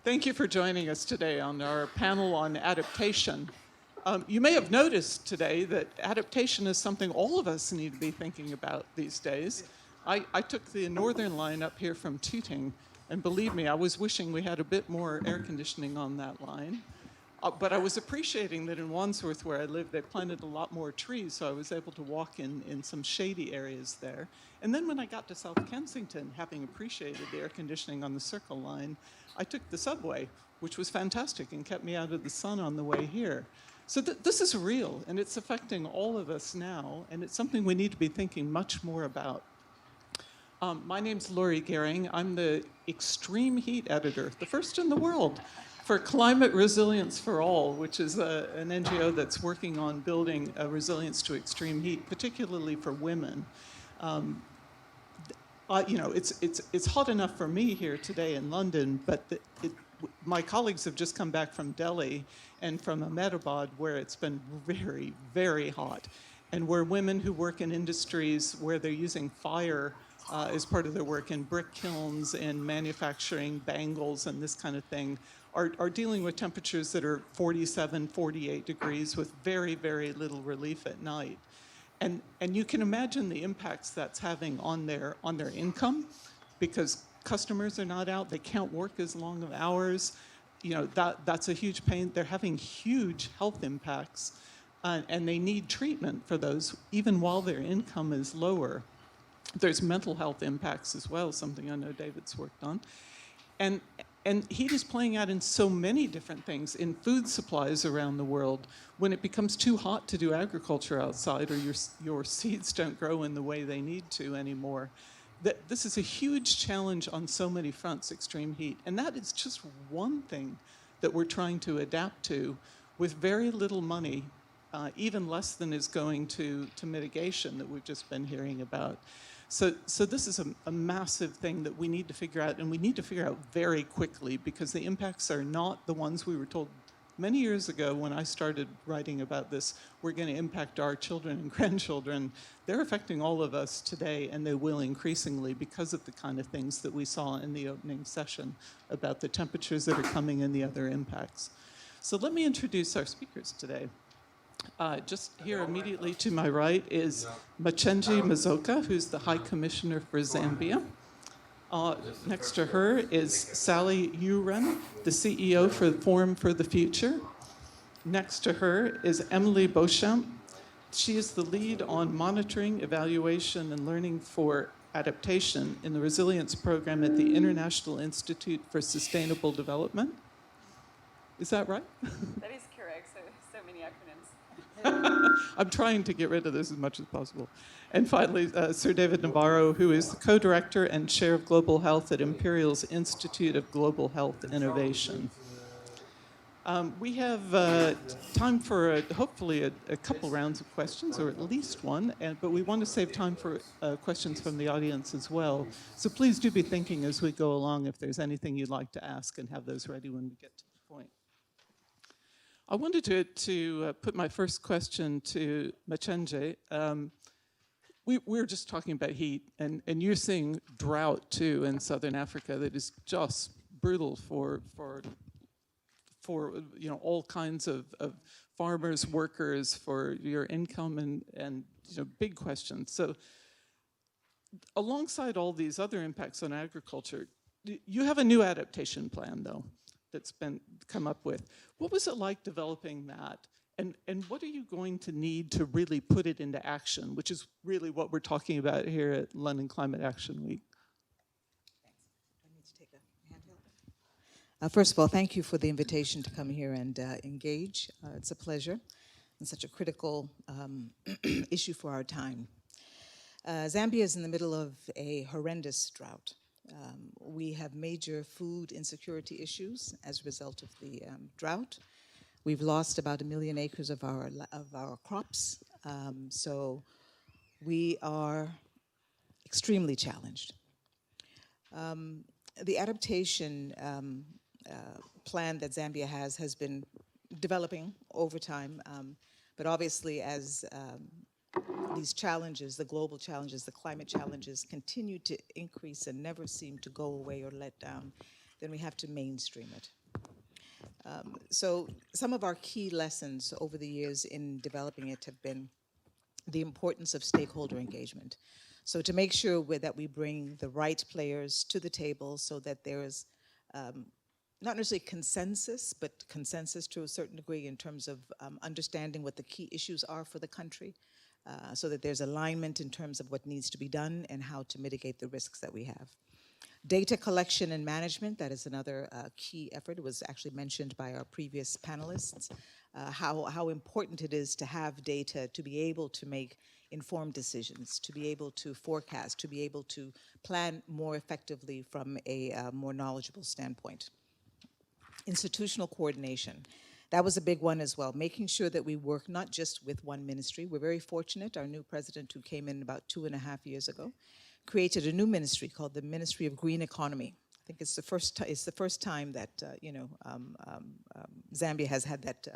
Thank you for joining us today on our panel on adaptation. You may have noticed today that adaptation is something all of us need to be thinking about these days. I took the northern line up here from Tooting, and believe me, I was wishing we had a bit more air conditioning on that line. But I was appreciating that in Wandsworth, where I live, they planted a lot more trees, so I was able to walk in some shady areas there. And then when I got to South Kensington, having appreciated the air conditioning on the Circle Line, I took the subway, which was fantastic and kept me out of the sun on the way here. So this is real, and it's affecting all of us now, and it's something we need to be thinking much more about. My name's Laurie Goering. I'm the extreme heat editor, the first in the world, for Climate Resilience for All, which is an NGO that's working on building a resilience to extreme heat, particularly for women. It's hot enough for me here today in London, but my colleagues have just come back from Delhi and from Ahmedabad, where it's been very, very hot, and where women who work in industries where they're using fire as part of their work in brick kilns and manufacturing bangles and this kind of thing are dealing with temperatures that are 47, 48 degrees with very, very little relief at night. And you can imagine the impacts that's having on their income, because customers are not out, they can't work as long of hours. That's a huge pain. They're having huge health impacts, and they need treatment for those, even while their income is lower. There's mental health impacts as well, something I know David's worked on. And heat is playing out in so many different things, in food supplies around the world. When it becomes too hot to do agriculture outside, or your seeds don't grow in the way they need to anymore, this is a huge challenge on so many fronts, extreme heat. And that is just one thing that we're trying to adapt to with very little money, even less than is going to mitigation that we've just been hearing about. So this is a massive thing that we need to figure out, and we need to figure out very quickly, because the impacts are not the ones we were told many years ago when I started writing about this. We're going to impact our children and grandchildren. They're affecting all of us today, and they will increasingly, because of the kind of things that we saw in the opening session about the temperatures that are coming and the other impacts. So let me introduce our speakers today. Just here immediately to my right is Macenje Mazoka, who's the High Commissioner for Zambia. Next to her is Sally Uren, the CEO for the Forum for the Future. Next to her is Emilie Beauchamp. She is the lead on monitoring, evaluation, and learning for adaptation in the resilience program at the International Institute for Sustainable Development. Is that right? That is correct. So many acronyms. I'm trying to get rid of this as much as possible. And finally, Sir David Nabarro, who is the co-director and chair of global health at Imperial's Institute of Global Health Innovation. We have time for hopefully a couple rounds of questions, or at least one, but we want to save time for questions from the audience as well. So please do be thinking as we go along if there's anything you'd like to ask, and have those ready when we get to the point. I wanted to put my first question to Macenje. We were just talking about heat, and you're seeing drought too in southern Africa that is just brutal for all kinds of farmers, workers, for your income, and big questions. So alongside all these other impacts on agriculture, you have a new adaptation plan though that's been come up with. What was it like developing that? And what are you going to need to really put it into action, which is really what we're talking about here at London Climate Action Week? Thanks. Do I need to take a handheld? First of all, thank you for the invitation to come here and engage. It's a pleasure, and such a critical issue for our time. Zambia is in the middle of a horrendous drought. We have major food insecurity issues as a result of the drought. We've lost about 1 million acres of our crops, so we are extremely challenged. The adaptation plan that Zambia has been developing over time, but obviously as these challenges, the global challenges, the climate challenges, continue to increase and never seem to go away or let down, then we have to mainstream it. So some of our key lessons over the years in developing it have been the importance of stakeholder engagement. So to make sure that we bring the right players to the table so that there is not necessarily consensus, but consensus to a certain degree in terms of understanding what the key issues are for the country, so that there's alignment in terms of what needs to be done and how to mitigate the risks that we have. Data collection and management, that is another key effort. It was actually mentioned by our previous panelists, how important it is to have data to be able to make informed decisions, to be able to forecast, to be able to plan more effectively from a more knowledgeable standpoint. Institutional coordination. That was a big one as well, making sure that we work not just with one ministry. We're very fortunate. Our new president, who came in about 2.5 years ago, created a new ministry called the Ministry of Green Economy. I think it's the first time that Zambia has had that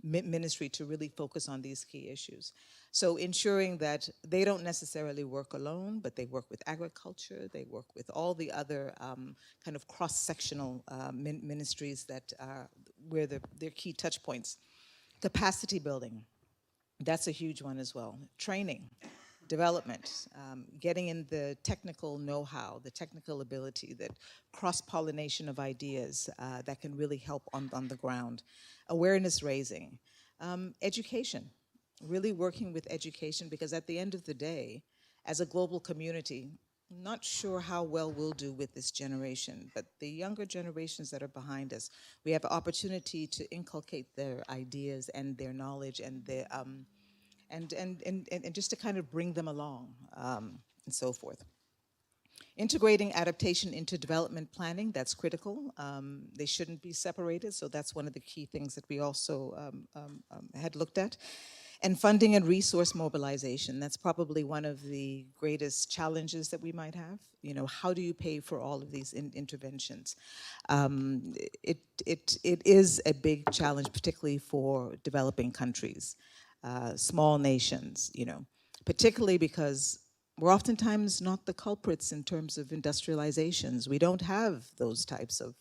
ministry to really focus on these key issues. So ensuring that they don't necessarily work alone, but they work with agriculture, they work with all the other kind of cross-sectional ministries that are where their key touch points. Capacity building, that's a huge one as well. Training, development, getting in the technical know-how, the technical ability, that cross-pollination of ideas that can really help on the ground. Awareness raising, education, really working with education, because at the end of the day, as a global community, I'm not sure how well we'll do with this generation, but the younger generations that are behind us, we have an opportunity to inculcate their ideas and their knowledge and their and just to kind of bring them along and so forth. Integrating adaptation into development planning, that's critical. They shouldn't be separated, so that's one of the key things that we also had looked at. And funding and resource mobilization, that's probably one of the greatest challenges that we might have. You know, how do you pay for all of these interventions? It is a big challenge, particularly for developing countries. Small nations, you know, particularly because we're oftentimes not the culprits in terms of industrializations. We don't have those types of,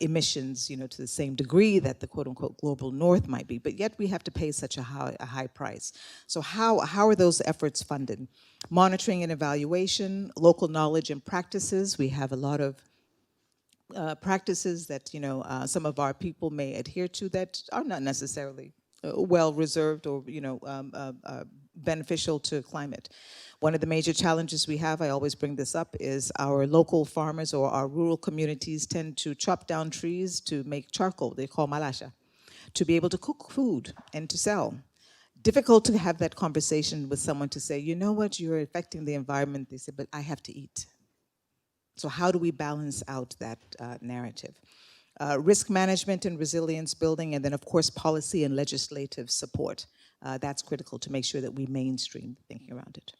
emissions, you know, to the same degree that the quote-unquote global north might be, but yet we have to pay such a high price. So how are those efforts funded? Monitoring and evaluation, local knowledge and practices. We have a lot of practices that, you know, some of our people may adhere to that are not necessarily well reserved or beneficial to climate. One of the major challenges we have, I always bring this up, is our local farmers or our rural communities tend to chop down trees to make charcoal, they call malasha, to be able to cook food and to sell. Difficult to have that conversation with someone to say, you know what, you're affecting the environment. They say, but I have to eat. So how do we balance out that narrative? Risk management and resilience building, and then of course policy and legislative support. That's critical to make sure that we mainstream thinking around it.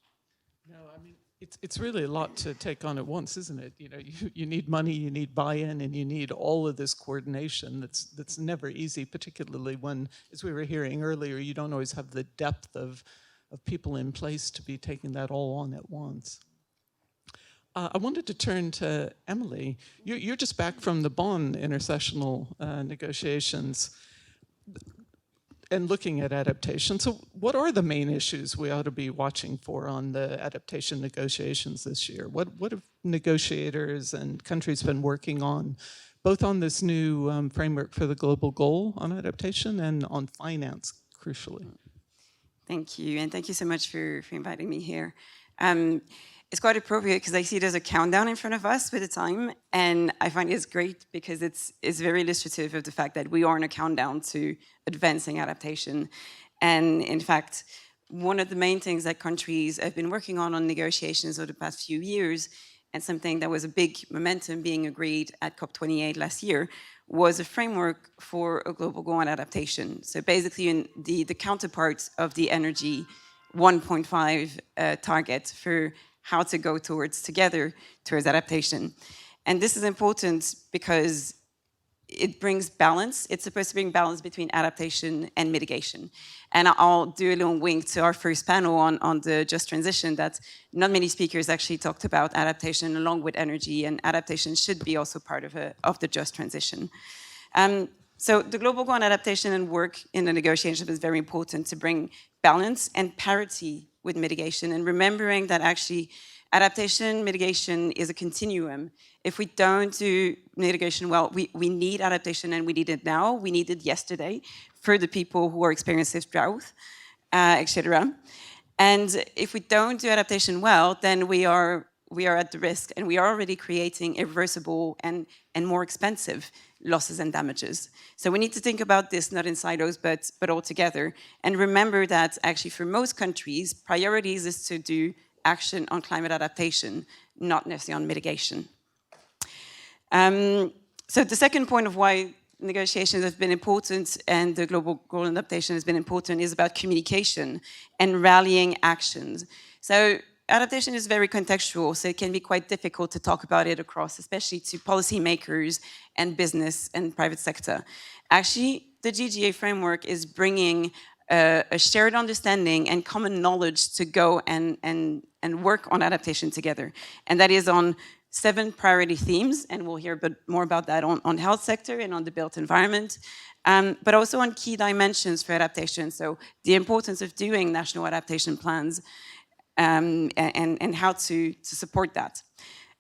No, I mean, it's really a lot to take on at once, isn't it? You know, you need money, you need buy-in, and you need all of this coordination that's never easy, particularly when, as we were hearing earlier, you don't always have the depth of people in place to be taking that all on at once. I wanted to turn to Emilie. You're just back from the Bonn intercessional negotiations and looking at adaptation. So what are the main issues we ought to be watching for on the adaptation negotiations this year? What have negotiators and countries been working on, both on this new framework for the global goal on adaptation and on finance, crucially? Thank you, and thank you so much for inviting me here. It's quite appropriate because I see there's a countdown in front of us with the time, and I find it's great because it's very illustrative of the fact that we are in a countdown to advancing adaptation. And in fact, one of the main things that countries have been working on negotiations over the past few years, and something that was a big momentum being agreed at COP29 last year, was a framework for a global goal on adaptation. So basically the counterparts of the energy 1.5 target for how to go towards adaptation. And this is important because it brings balance. It's supposed to bring balance between adaptation and mitigation. And I'll do a little wink to our first panel on the just transition, that not many speakers actually talked about adaptation along with energy, and adaptation should be also part of the just transition. So the global goal on adaptation and work in the negotiation is very important to bring balance and parity with mitigation, and remembering that actually adaptation, mitigation is a continuum. If we don't do mitigation well, we need adaptation, and we need it now. We need it yesterday for the people who are experiencing drought, etc. And if we don't do adaptation well, then we are at the risk, and we are already creating irreversible and more expensive losses and damages. So we need to think about this not in silos, but all together. And remember that actually for most countries, priorities is to do action on climate adaptation, not necessarily on mitigation. So the second point of why negotiations have been important and the global goal on adaptation has been important is about communication and rallying actions. So adaptation is very contextual, so it can be quite difficult to talk about it across, especially to policymakers and business and private sector. Actually, the GGA framework is bringing a shared understanding and common knowledge to go and work on adaptation together. And that is on 7 priority themes, and we'll hear a bit more about that on health sector and on the built environment, but also on key dimensions for adaptation. So the importance of doing national adaptation plans, and how to support that.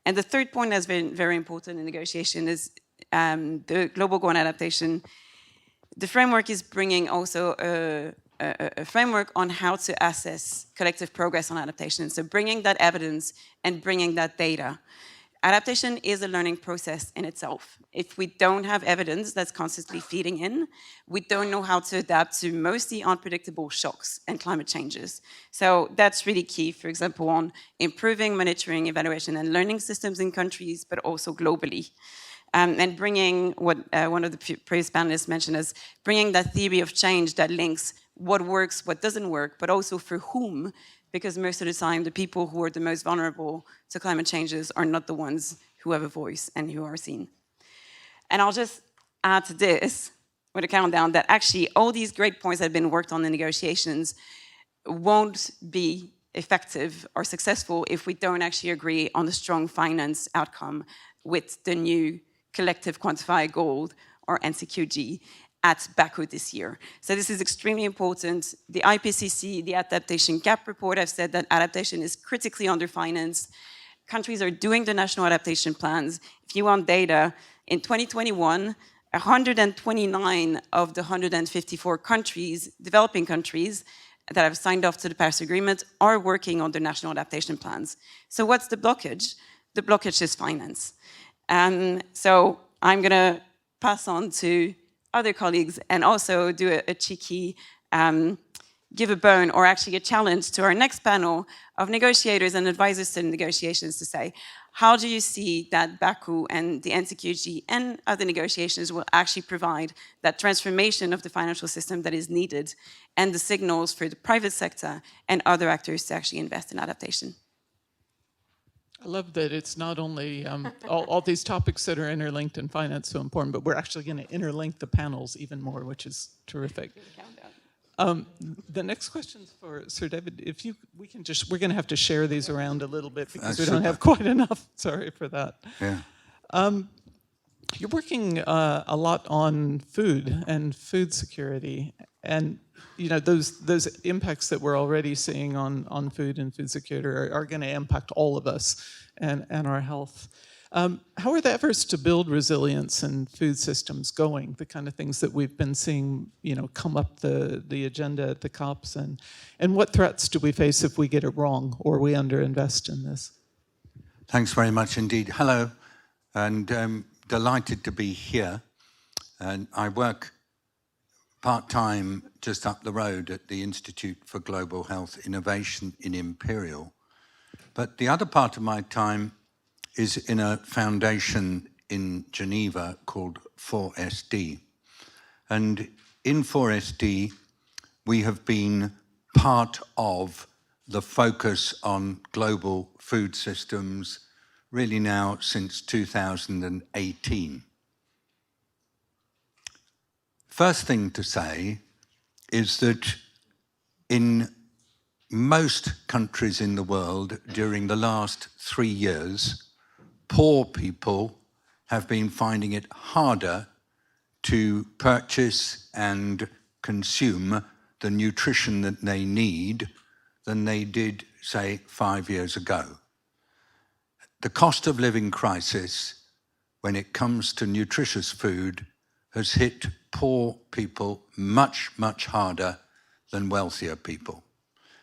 And the third point that's been very important in negotiation is the global goal on adaptation. The framework is bringing also a framework on how to assess collective progress on adaptation. So bringing that evidence and bringing that data. Adaptation is a learning process in itself. If we don't have evidence that's constantly feeding in, we don't know how to adapt to mostly unpredictable shocks and climate changes. So that's really key, for example, on improving monitoring, evaluation, and learning systems in countries, but also globally. And bringing what one of the previous panelists mentioned as bringing that theory of change that links what works, what doesn't work, but also for whom, because most of the time the people who are the most vulnerable to climate changes are not the ones who have a voice and who are seen. And I'll just add to this with a countdown that actually all these great points that have been worked on in negotiations won't be effective or successful if we don't actually agree on a strong finance outcome with the new collective quantified goal, or NCQG, at Baku this year. So this is extremely important. The IPCC, the Adaptation Gap report, have said that adaptation is critically underfinanced. Countries are doing the national adaptation plans. If you want data, in 2021, 129 of the 154 countries, developing countries, that have signed off to the Paris Agreement are working on their national adaptation plans. So what's the blockage? The blockage is finance. So I'm gonna pass on to other colleagues and also do a cheeky give a bone, or actually a challenge to our next panel of negotiators and advisors to negotiations to say, how do you see that Baku and the NCQG and other negotiations will actually provide that transformation of the financial system that is needed and the signals for the private sector and other actors to actually invest in adaptation? I love that it's not only all these topics that are interlinked in finance so important, but we're actually going to interlink the panels even more, which is terrific. The next question's for Sir David. If you, we're going to have to share these around a little bit because we don't have quite enough. Sorry for that. Yeah. You're working a lot on food and food security, and those impacts that we're already seeing on food and food security are going to impact all of us and our health. How are the efforts to build resilience in food systems going? The kind of things that we've been seeing, come up the agenda at the COPs, and what threats do we face if we get it wrong or we underinvest in this? Thanks very much indeed. Hello, and delighted to be here. And I work part-time just up the road at the Institute for Global Health Innovation in Imperial. But the other part of my time is in a foundation in Geneva called 4SD. And in 4SD, we have been part of the focus on global food systems really now since 2018. First thing to say is that in most countries in the world during the last 3 years, poor people have been finding it harder to purchase and consume the nutrition that they need than they did, say, 5 years ago. The cost of living crisis, when it comes to nutritious food, has hit poor people much, much harder than wealthier people.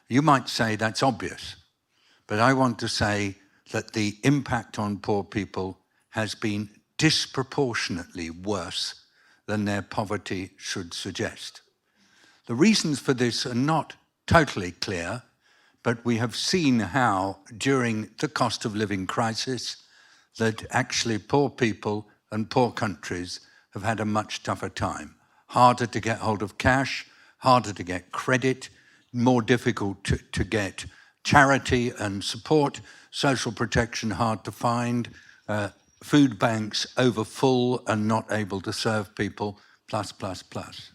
You might say that's obvious, but I want to say that the impact on poor people has been disproportionately worse than their poverty should suggest. The reasons for this are not totally clear, but we have seen how during the cost of living crisis that actually poor people and poor countries have had a much tougher time. Harder to get hold of cash, harder to get credit, more difficult to get charity and support, social protection hard to find, food banks over full and not able to serve people, plus, plus, plus.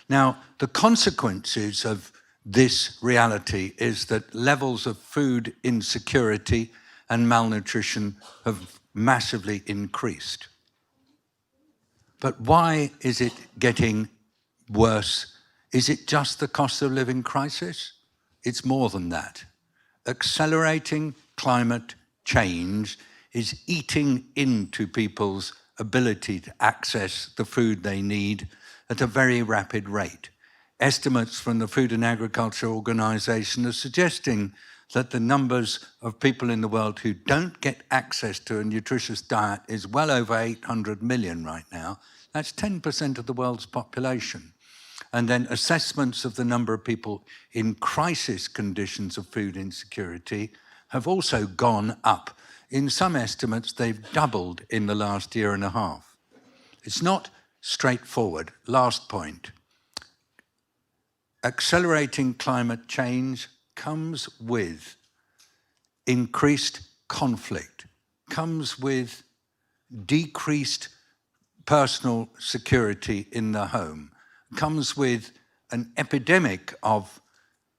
Now, the consequences of this reality is that levels of food insecurity and malnutrition have massively increased. But why is it getting worse? Is it just the cost of living crisis? It's more than that. Accelerating climate change is eating into people's ability to access the food they need at a very rapid rate. Estimates from the Food and Agriculture Organization are suggesting that the numbers of people in the world who don't get access to a nutritious diet is well over 800 million right now. That's 10% of the world's population. And then assessments of the number of people in crisis conditions of food insecurity have also gone up. In some estimates, they've doubled in the last year and a half. It's not straightforward. Last point. Accelerating climate change comes with increased conflict, comes with decreased personal security in the home, comes with an epidemic of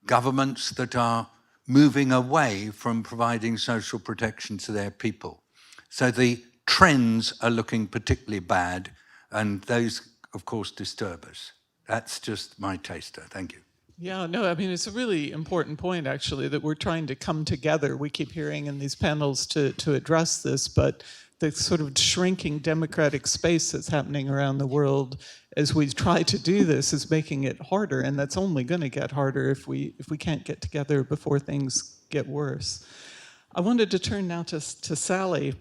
governments that are moving away from providing social protection to their people. So the trends are looking particularly bad, and those, of course, disturb us. That's just my taster. Thank you. Yeah, no, I mean, it's a really important point, actually, that we're trying to come together. We keep hearing in these panels to address this, but the sort of shrinking democratic space that's happening around the world as we try to do this is making it harder, and that's only going to get harder if we can't get together before things get worse. I wanted to turn now to Sally.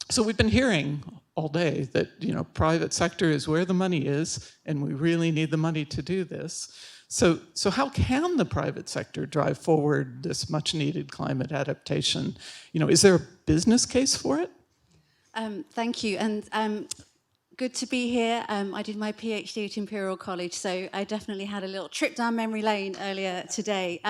So we've been hearing all day that, you know, private sector is where the money is, and we really need the money to do this. So how can the private sector drive forward this much-needed climate adaptation? You know, is there a business case for it? Thank you, and good to be here. I did my PhD at Imperial College, so I definitely had a little trip down memory lane earlier today.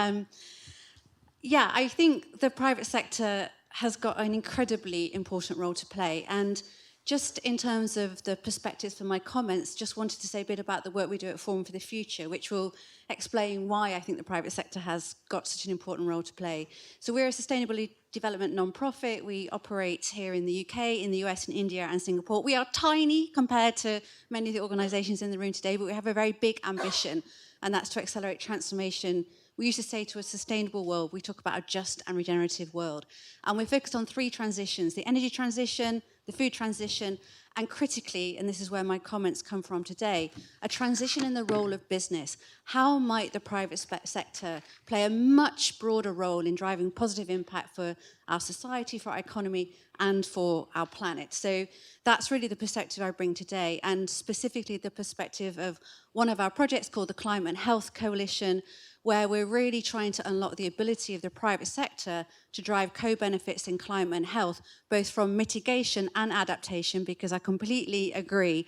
Yeah, I think the private sector has got an incredibly important role to play, and just in terms of the perspectives for my comments, just wanted to say a bit about the work we do at Forum for the Future, which will explain why I think the private sector has got such an important role to play. So we're a sustainable development non-profit. We operate here in the UK, in the US, in India and Singapore. We are tiny compared to many of the organisations in the room today, but we have a very big ambition, and that's to accelerate transformation. We used to say to a sustainable world, we talk about a just and regenerative world. And we're focused on 3 transitions: the energy transition, the food transition, and critically, and this is where my comments come from today, a transition in the role of business. How might the private sector play a much broader role in driving positive impact for our society, for our economy, and for our planet? So that's really the perspective I bring today, and specifically the perspective of one of our projects called the Climate and Health Coalition, where we're really trying to unlock the ability of the private sector to drive co-benefits in climate and health, both from mitigation and adaptation, because I completely agree,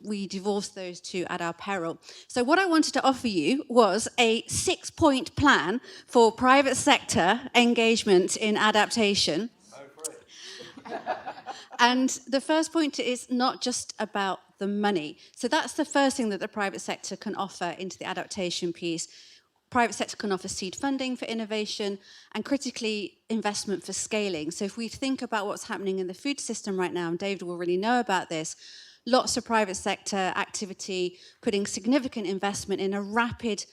we divorce those two at our peril. So what I wanted to offer you was a 6-point plan for private sector engagement in adaptation. And the first point is not just about the money. So that's the first thing that the private sector can offer into the adaptation piece. Private sector can offer seed funding for innovation and critically investment for scaling. So if we think about what's happening in the food system right now, and David will really know about this, lots of private sector activity putting significant investment in a rapid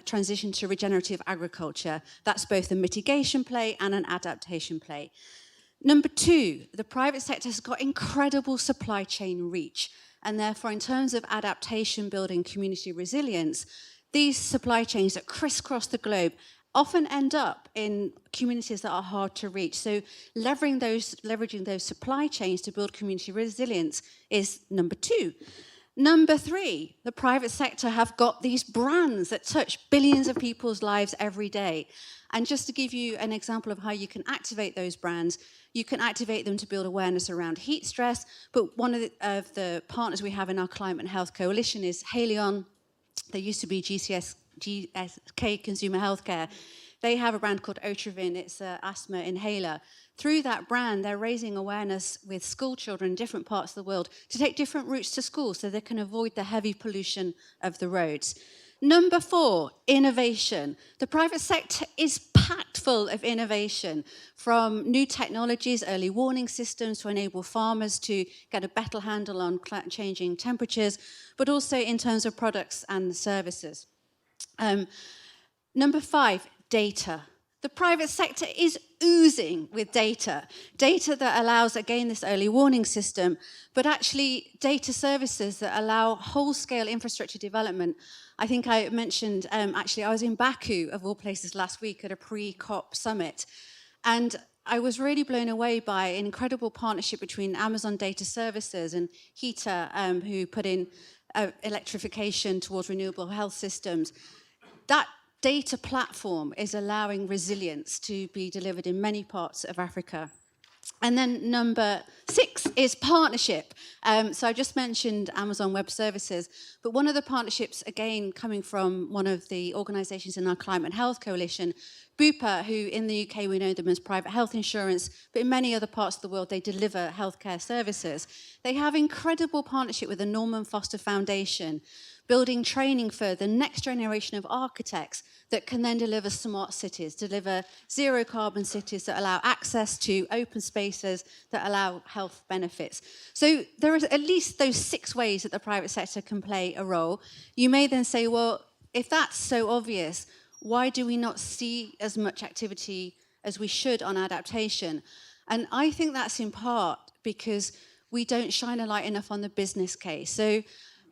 transition to regenerative agriculture. That's both a mitigation play and an adaptation play. Number two, the private sector has got incredible supply chain reach. And therefore, in terms of adaptation, building community resilience, these supply chains that crisscross the globe often end up in communities that are hard to reach. So leveraging those supply chains to build community resilience is number two. Number three, the private sector have got these brands that touch billions of people's lives every day. And just to give you an example of how you can activate those brands, you can activate them to build awareness around heat stress. But one of the partners we have in our Climate and Health Coalition is Haleon. There used to be GSK Consumer Healthcare. They have a brand called Otrivin. It's an asthma inhaler. Through that brand, they're raising awareness with school children in different parts of the world to take different routes to school so they can avoid the heavy pollution of the roads. Number four, innovation. The private sector is packed full of innovation, from new technologies, early warning systems to enable farmers to get a better handle on changing temperatures, but also in terms of products and services. Number five, data. The private sector is oozing with data that allows, again, this early warning system, but actually data services that allow whole-scale infrastructure development. I think I mentioned, actually, I was in Baku, of all places, last week at a pre-COP summit, and I was really blown away by an incredible partnership between Amazon Data Services and HITA, who put in electrification towards renewable health systems. That data platform is allowing resilience to be delivered in many parts of Africa. And then number six is partnership. So I just mentioned Amazon Web Services, but one of the partnerships, again, coming from one of the organizations in our Climate and Health Coalition, Bupa, who in the UK we know them as private health insurance, but in many other parts of the world they deliver healthcare services. They have incredible partnership with the Norman Foster Foundation, building training for the next generation of architects that can then deliver smart cities, deliver zero carbon cities that allow access to open spaces, that allow health benefits. So there are at least those 6 ways that the private sector can play a role. You may then say, well, if that's so obvious, why do we not see as much activity as we should on adaptation? And I think that's in part because we don't shine a light enough on the business case. So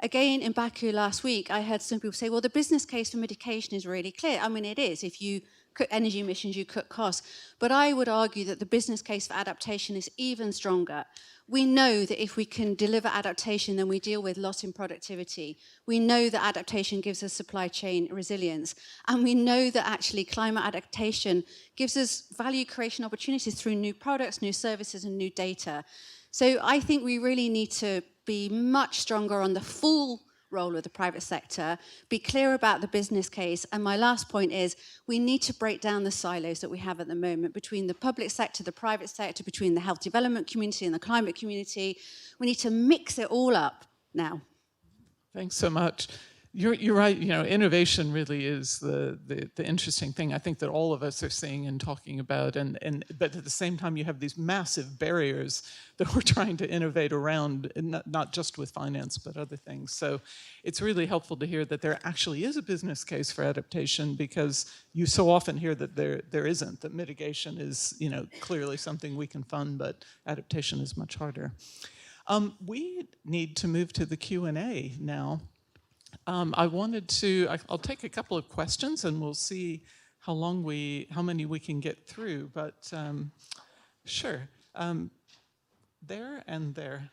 again, in Baku last week, I heard some people say, well, the business case for mitigation is really clear. I mean, it is. If you cut energy emissions, you cut costs. But I would argue that the business case for adaptation is even stronger. We know that if we can deliver adaptation, then we deal with loss in productivity. We know that adaptation gives us supply chain resilience. And we know that actually climate adaptation gives us value creation opportunities through new products, new services, and new data. So I think we really need to be much stronger on the full role of the private sector, be clear about the business case, and my last point is we need to break down the silos that we have at the moment between the public sector, the private sector, between the health development community and the climate community. We need to mix it all up now. Thanks so much. You're right. You know, innovation really is the interesting thing. I think that all of us are seeing and talking about, but at the same time, you have these massive barriers that we're trying to innovate around, not just with finance, but other things. So it's really helpful to hear that there actually is a business case for adaptation, because you so often hear that there isn't. That mitigation is, you know, clearly something we can fund, but adaptation is much harder. We need to move to the Q&A now. I'll take a couple of questions and we'll see how many we can get through, but sure. There and there.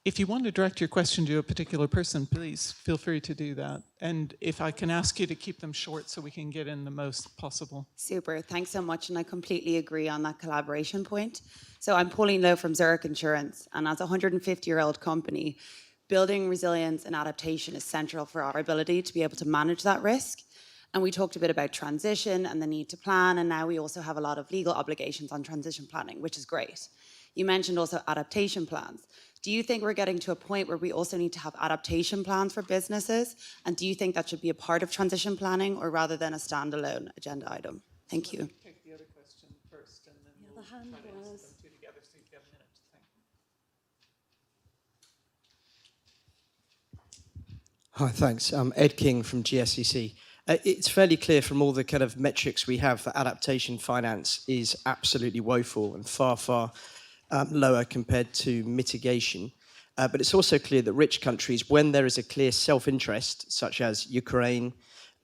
If you want to direct your question to a particular person, please feel free to do that. And if I can ask you to keep them short so we can get in the most possible. Super, thanks so much. And I completely agree on that collaboration point. So I'm Pauline Lowe from Zurich Insurance. And as a 150-year-old company, building resilience and adaptation is central for our ability to be able to manage that risk. And we talked a bit about transition and the need to plan, and now we also have a lot of legal obligations on transition planning, which is great. You mentioned also adaptation plans. Do you think we're getting to a point where we also need to have adaptation plans for businesses? And do you think that should be a part of transition planning or rather than a standalone agenda item? Thank you. Take the other question first, and then we'll try to answer them two together, so you have a minute to think. Hi, thanks. I'm Ed King from GSCC. It's fairly clear from all the kind of metrics we have that adaptation finance is absolutely woeful and far lower compared to mitigation. But it's also clear that rich countries, when there is a clear self-interest, such as Ukraine,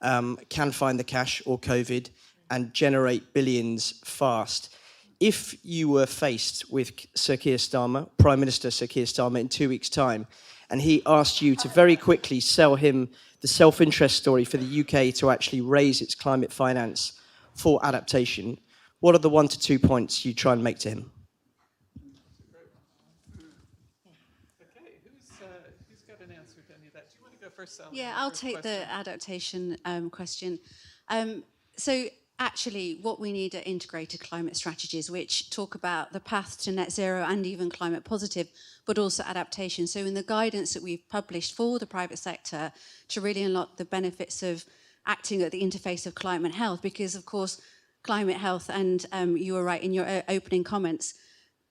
can find the cash or COVID and generate billions fast. If you were faced with Sir Keir Starmer, Prime Minister Sir Keir Starmer, in 2 weeks' time, and he asked you to very quickly sell him the self-interest story for the UK to actually raise its climate finance for adaptation, what are the 1 to 2 points you try and make to him? Okay, who's got an answer to any of that? Do you want to go first, Sally? Yeah, I'll take the adaptation question. So actually, what we need are integrated climate strategies, which talk about the path to net zero and even climate positive, but also adaptation. So in the guidance that we've published for the private sector to really unlock the benefits of acting at the interface of climate and health, because of course, climate health, and you were right in your opening comments,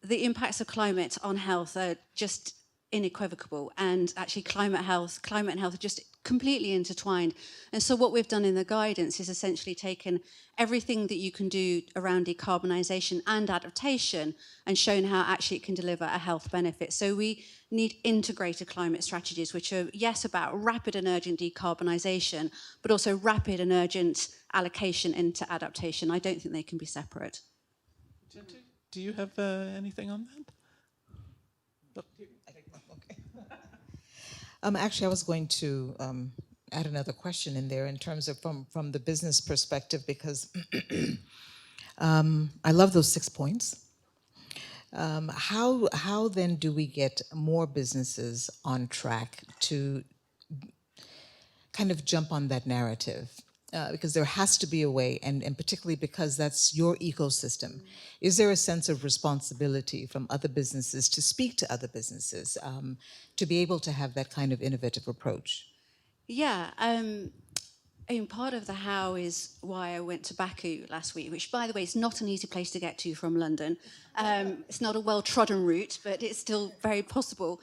the impacts of climate on health are just unequivocal, and actually climate and health are just completely intertwined. And so what we've done in the guidance is essentially taken everything that you can do around decarbonisation and adaptation and shown how actually it can deliver a health benefit. So we need integrated climate strategies, which are, yes, about rapid and urgent decarbonisation, but also rapid and urgent allocation into adaptation. I don't think they can be separate. Do you have anything on that? Actually, I was going to add another question in there in terms of from the business perspective, because I love those 6 points. How then do we get more businesses on track to kind of jump on that narrative? Because there has to be a way, and particularly because that's your ecosystem. Is there a sense of responsibility from other businesses to speak to other businesses, to be able to have that kind of innovative approach? Yeah, I mean, part of the how is why I went to Baku last week, which, by the way, is not an easy place to get to from London. It's not a well-trodden route, but it's still very possible.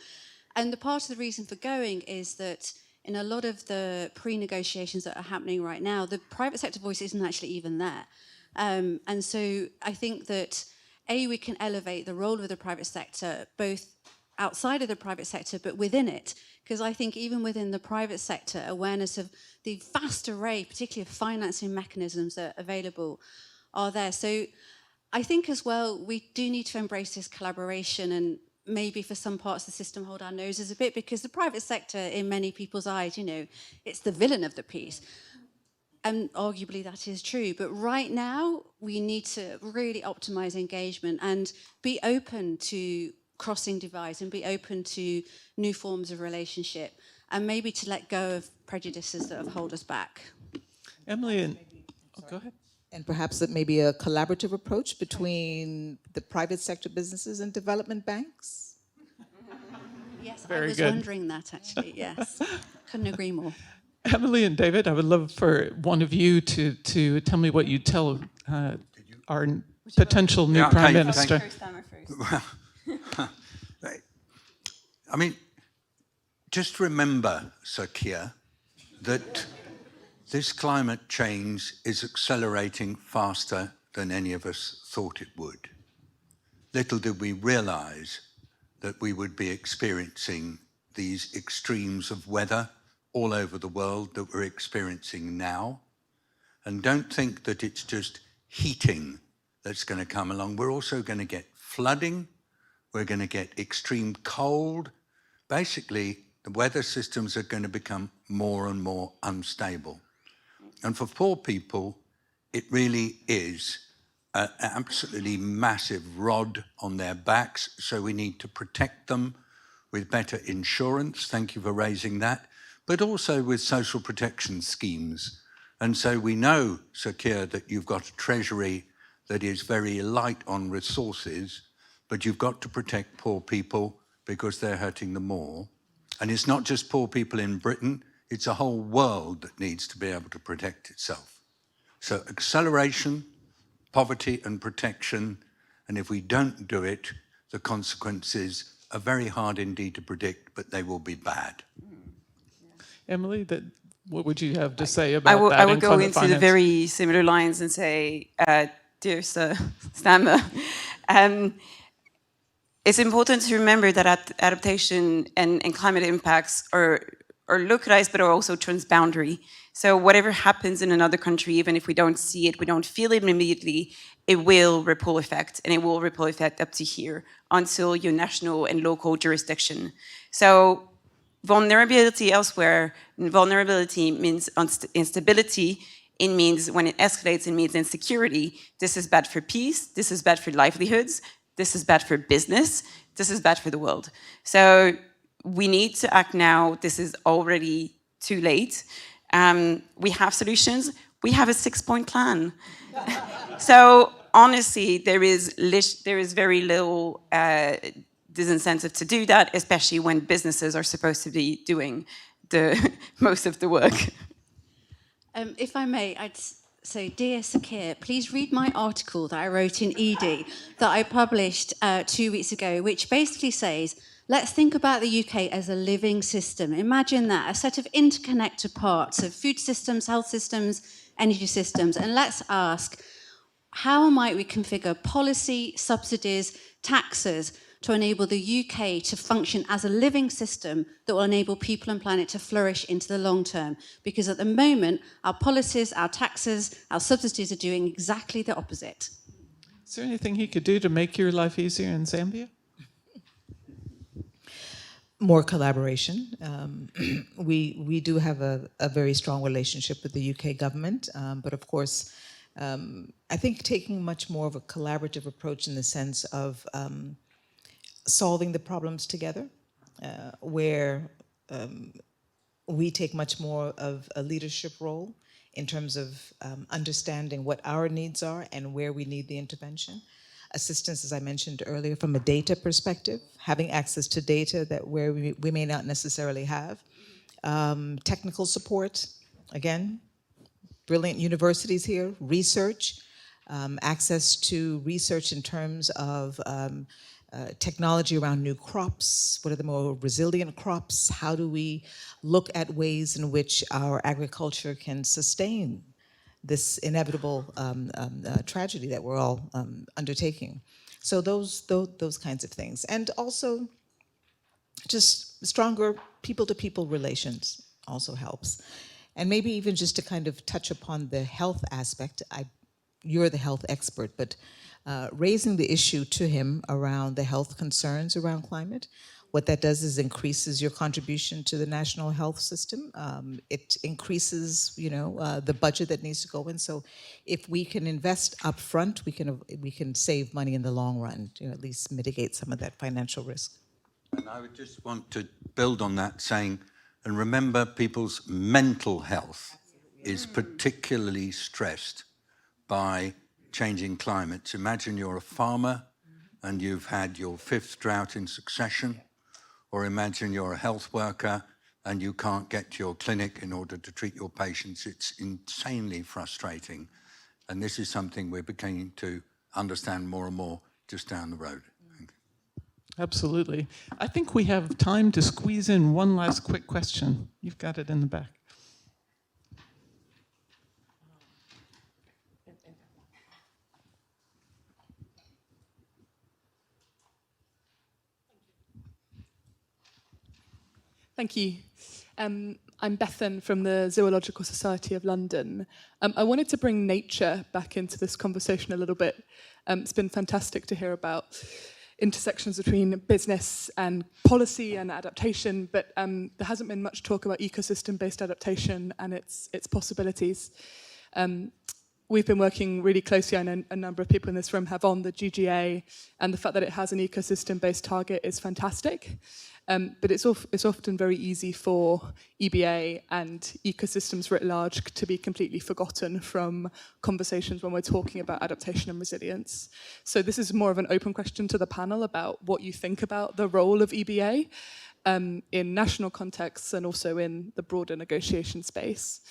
And the part of the reason for going is that in a lot of the pre-negotiations that are happening right now, the private sector voice isn't actually even there. And so I think that, A, we can elevate the role of the private sector, both outside of the private sector, but within it. Because I think even within the private sector, awareness of the vast array, particularly of financing mechanisms that are available, are there. So I think as well, we do need to embrace this collaboration, and maybe for some parts of the system hold our noses a bit, because the private sector, in many people's eyes, you know, it's the villain of the piece. And arguably that is true. But right now, we need to really optimize engagement and be open to crossing divides and be open to new forms of relationship, and maybe to let go of prejudices that have held us back. Emilie, and go ahead. And perhaps it may be a collaborative approach between the private sector businesses and development banks? Yes, Very I was good. wondering that actually, yes. Couldn't agree more. Emilie and David, I would love for one of you to tell me what you tell our potential new Prime Minister. I mean, just remember, Sir Keir, that this climate change is accelerating faster than any of us thought it would. Little did we realize that we would be experiencing these extremes of weather all over the world that we're experiencing now. And don't think that it's just heating that's going to come along. We're also going to get flooding. We're going to get extreme cold. Basically, the weather systems are going to become more and more unstable. And for poor people, it really is an absolutely massive rod on their backs. So we need to protect them with better insurance. Thank you for raising that. But also with social protection schemes. And so we know, Sakir, that you've got a treasury that is very light on resources, but you've got to protect poor people because they're hurting them more. And it's not just poor people in Britain, it's a whole world that needs to be able to protect itself. So acceleration, poverty and protection, and if we don't do it, the consequences are very hard indeed to predict, but they will be bad. Emilie, what would you have to say about that? I will in go climate into the finance? very similar lines and say, dear Sir Stammer, it's important to remember that adaptation and climate impacts are localized, but are also transboundary. So whatever happens in another country, even if we don't see it, we don't feel it immediately, it will ripple effect, and it will ripple effect up to here until your national and local jurisdiction. So vulnerability elsewhere, vulnerability means instability. It means when it escalates, it means insecurity. This is bad for peace. This is bad for livelihoods. This is bad for business. This is bad for the world. So we need to act now. This is already too late. We have solutions. We have a 6-point plan. So honestly, there is very little disincentive to do that, especially when businesses are supposed to be doing the most of the work. If I may, I'd say, dear Sakir, please read my article that I wrote in ED that I published 2 weeks ago, which basically says, let's think about the UK as a living system. Imagine that, a set of interconnected parts of food systems, health systems, energy systems, and let's ask, how might we configure policy, subsidies, taxes to enable the UK to function as a living system that will enable people and planet to flourish into the long term? Because at the moment, our policies, our taxes, our subsidies are doing exactly the opposite. Is there anything he could do to make your life easier in Zambia? More collaboration. We do have a very strong relationship with the UK government, but of course, I think taking much more of a collaborative approach in the sense of solving the problems together, where we take much more of a leadership role in terms of understanding what our needs are and where we need the intervention. Assistance, as I mentioned earlier, from a data perspective, having access to data that where we may not necessarily have. Technical support, again, brilliant universities here, research, access to research in terms of technology around new crops, what are the more resilient crops, how do we look at ways in which our agriculture can sustain this inevitable tragedy that we're all undertaking. So those kinds of things. And also just stronger people-to-people relations also helps. And maybe even just to kind of touch upon the health aspect, you're the health expert, but raising the issue to him around the health concerns around climate, what that does is increases your contribution to the national health system. It increases, the budget that needs to go in. So if we can invest up front, we can save money in the long run, at least mitigate some of that financial risk. And I would just want to build on that saying, and remember people's mental health is particularly stressed by changing climates. Imagine you're a farmer and you've had your 5th drought in succession, or imagine you're a health worker and you can't get to your clinic in order to treat your patients. It's insanely frustrating. And this is something we're beginning to understand more and more just down the road. Absolutely. I think we have time to squeeze in one last quick question. You've got it in the back. Thank you. I'm Bethan from the Zoological Society of London. I wanted to bring nature back into this conversation a little bit. It's been fantastic to hear about intersections between business and policy and adaptation, but there hasn't been much talk about ecosystem-based adaptation and its possibilities. we've been working really closely, I know a number of people in this room have, on the GGA, and the fact that it has an ecosystem-based target is fantastic. But it's often very easy for EBA and ecosystems writ large to be completely forgotten from conversations when we're talking about adaptation and resilience. So this is more of an open question to the panel about what you think about the role of EBA in national contexts and also in the broader negotiation space.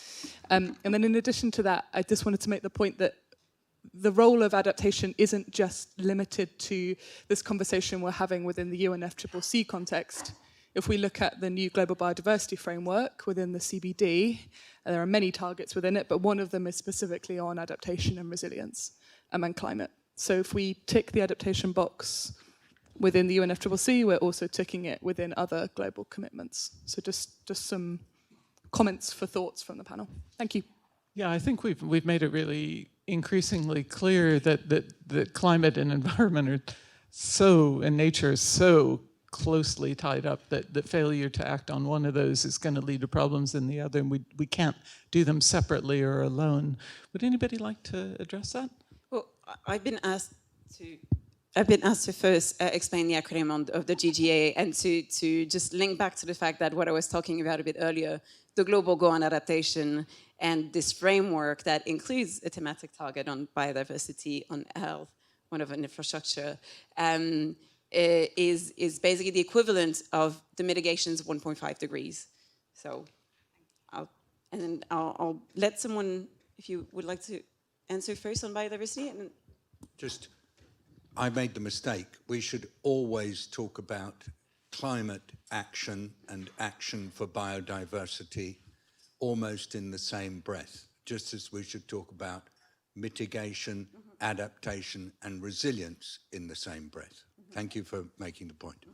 And then in addition to that, I just wanted to make the point that the role of adaptation isn't just limited to this conversation we're having within the UNFCCC context. If we look at the new global biodiversity framework within the CBD, there are many targets within it, but one of them is specifically on adaptation and resilience and climate. So if we tick the adaptation box within the UNFCCC, we're also ticking it within other global commitments. So just some comments for thoughts from the panel. Thank you. Yeah, I think we've made it really increasingly clear that climate and environment are so, and nature is so closely tied up that failure to act on one of those is going to lead to problems in the other, and we can't do them separately or alone. Would anybody like to address that? Well, I've been asked to first explain the acronym of the GGA and to just link back to the fact that what I was talking about a bit earlier, the global goal on adaptation and this framework that includes a thematic target on biodiversity, on health, one of an infrastructure, is basically the equivalent of the mitigations 1.5 degrees. So I'll let someone, if you would like to answer first on biodiversity. And Just, I made the mistake. We should always talk about climate action and action for biodiversity almost in the same breath, just as we should talk about mitigation, adaptation, and resilience in the same breath. Thank you for making the point.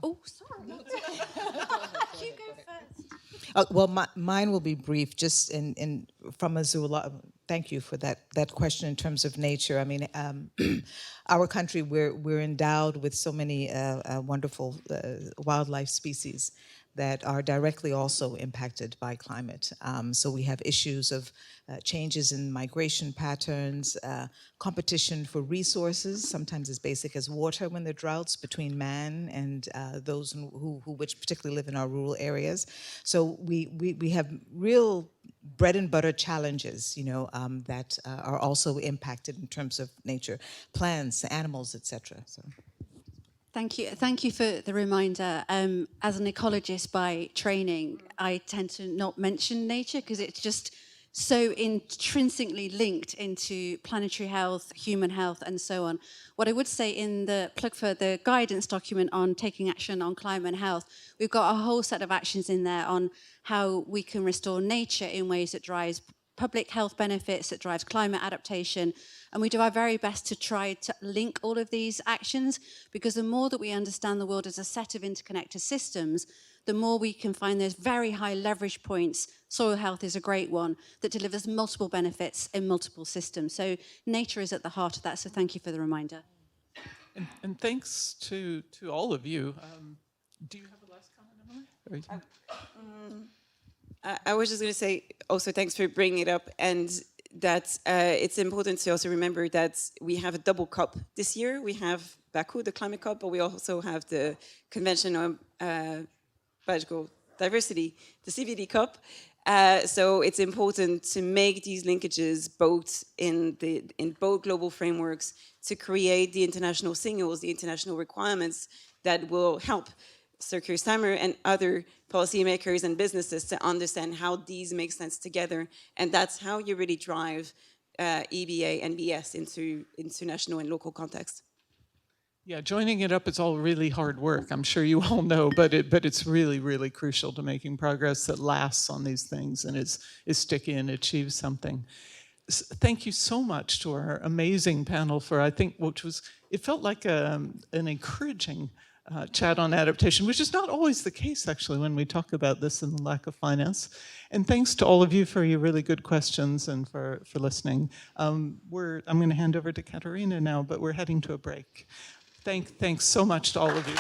Oh, sorry. You go first. Well, mine will be brief. Just from a thank you for that question in terms of nature. I mean, our country, we're endowed with so many wonderful wildlife species that are directly also impacted by climate. So we have issues of changes in migration patterns, competition for resources, sometimes as basic as water when there are droughts between man and those which particularly live in our rural areas. So we have real bread and butter challenges, that are also impacted in terms of nature, plants, animals, etc. So. Thank you for the reminder. As an ecologist by training, I tend to not mention nature because it's just so intrinsically linked into planetary health, human health, and so on. What I would say in the plug for the guidance document on taking action on climate and health, we've got a whole set of actions in there on how we can restore nature in ways that drives public health benefits, that drives climate adaptation. And we do our very best to try to link all of these actions, because the more that we understand the world as a set of interconnected systems, the more we can find those very high leverage points. Soil health is a great one that delivers multiple benefits in multiple systems. So nature is at the heart of that, so thank you for the reminder. And thanks to all of you. Do you have a last comment, Emilie? I was just going to say also thanks for bringing it up, and that it's important to also remember that we have a double COP this year. We have Baku, the climate COP, but we also have the Convention on Biological Diversity, the CBD COP. So it's important to make these linkages both in both global frameworks to create the international signals, the international requirements that will help Sir Keir Starmer and other policymakers and businesses to understand how these make sense together. And that's how you really drive EBA and BS into national and local context. Yeah, joining it up is all really hard work. I'm sure you all know, but it's really, really crucial to making progress that lasts on these things and is sticky and achieves something. Thank you so much to our amazing panel for, I think, it felt like an encouraging chat on adaptation, which is not always the case, actually, when we talk about this and the lack of finance. And thanks to all of you for your really good questions and for listening. I'm going to hand over to Katarina now, but we're heading to a break. Thanks so much to all of you.